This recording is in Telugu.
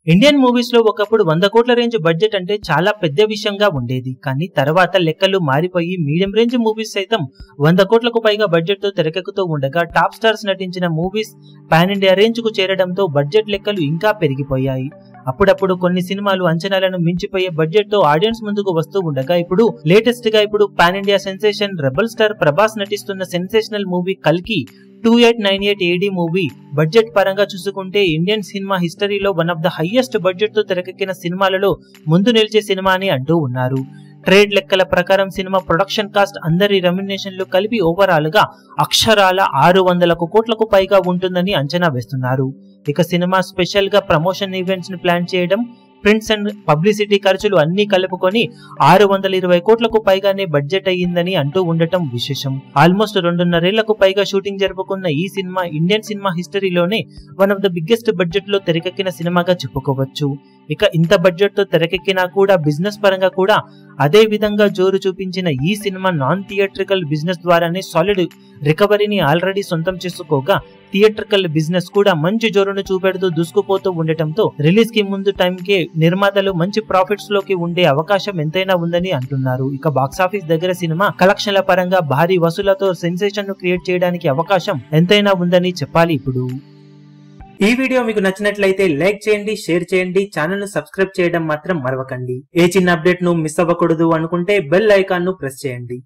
ఇండియన్ మూవీస్ లో ఒకప్పుడు 100 కోట్ల రేంజ్ బడ్జెట్ అంటే చాలా పెద్ద విషయంగా ఉండేది. కానీ తర్వాత లెక్కలు మారిపోయి మీడియం రేంజ్ మూవీస్ సైతం 100 కోట్లకు పైగా బడ్జెట్ తో తెరకెక్కుతూ ఉండగా టాప్ స్టార్స్ నటించిన మూవీస్ పాన్ ఇండియా రేంజ్ కు చేరడంతో బడ్జెట్ లెక్కలు ఇంకా పెరిగిపోయాయి. అప్పుడప్పుడు కొన్ని సినిమాలు అంచనాలను మించిపోయే బడ్జెట్ తో ఆడియన్స్ ముందుకు వస్తూ ఉండగా ఇప్పుడు లేటెస్ట్ గా pan India sensation rebel star Prabhas నటిస్తున్న సెన్సేషనల్ మూవీ కల్కి 2898 AD మూవీ బడ్జెట్ పరంగా చూసుకుంటే ఇండియన్ సినిమా హిస్టరీలో one of the highest budget తో తెరకెక్కిన సినిమాలలో ముందు నిలిచే సినిమా అని అంటూ ఉన్నారు. ట్రేడ్ లెక్కల ప్రకారం సినిమా ప్రొడక్షన్ కాస్ట్ అందరి రెమ్యునరేషన్లు కలిపి ఓవరాల్ గా అక్షరాల 600 కోట్లకు పైగా ఉంటుందని అంచనా వేస్తున్నారు. ఇక సినిమా స్పెషల్ గా ప్రమోషన్ ఈవెంట్స్ ని ప్లాన్ చేయడం, ప్రింట్స్ అండ్ పబ్లిసిటీ ఖర్చులు అన్ని కలుపుకొని 620 కోట్లకు పైగానే బడ్జెట్ అయ్యిందని అంటూ ఉండటం విశేషం. ఆల్మోస్ట్ 2.5 ఏళ్లకు పైగా షూటింగ్ జరుపుకున్న ఈ సినిమా ఇండియన్ సినిమా హిస్టరీలోనే one of the biggest budget లో తెరకెక్కిన సినిమాగా చెప్పుకోవచ్చు. ఇక ఇంత బడ్జెట్ తో తెరకెక్కినా కూడా బిజినెస్ పరంగా కూడా అదే విధంగా జోరు చూపించిన ఈ సినిమా నాన్ థియేట్రికల్ బిజినెస్ ద్వారానే సాలిడ్ రికవరీని ఆల్రెడీ సొంతం చేసుకోగా థియేట్రికల్ బిజినెస్ కూడా మంచి జోరును చూపెడుతూ దూసుకుపోతూ ఉండటంతో రిలీజ్ కి ముందు టైంకే నిర్మాతలు మంచి ప్రాఫిట్స్ లోకి ఉండే అవకాశం ఎంతైనా ఉందని అంటున్నారు. ఇక బాక్సాఫీస్ దగ్గర సినిమా కలెక్షన్ల పరంగా భారీ వసూలతో సెన్సేషన్ ను క్రియేట్ చేయడానికి అవకాశం ఎంతైనా ఉందని చెప్పాలి. ఇప్పుడు ఈ వీడియో మీకు నచ్చినట్లయితే లైక్ చేయండి, షేర్ చేయండి, ఛానల్ ను సబ్స్క్రైబ్ చేయడం మాత్రం మరవకండి. ఏ చిన్న అప్డేట్ ను మిస్ అవ్వకూడదు అనుకుంటే బెల్ ఐకాన్ ను ప్రెస్ చేయండి.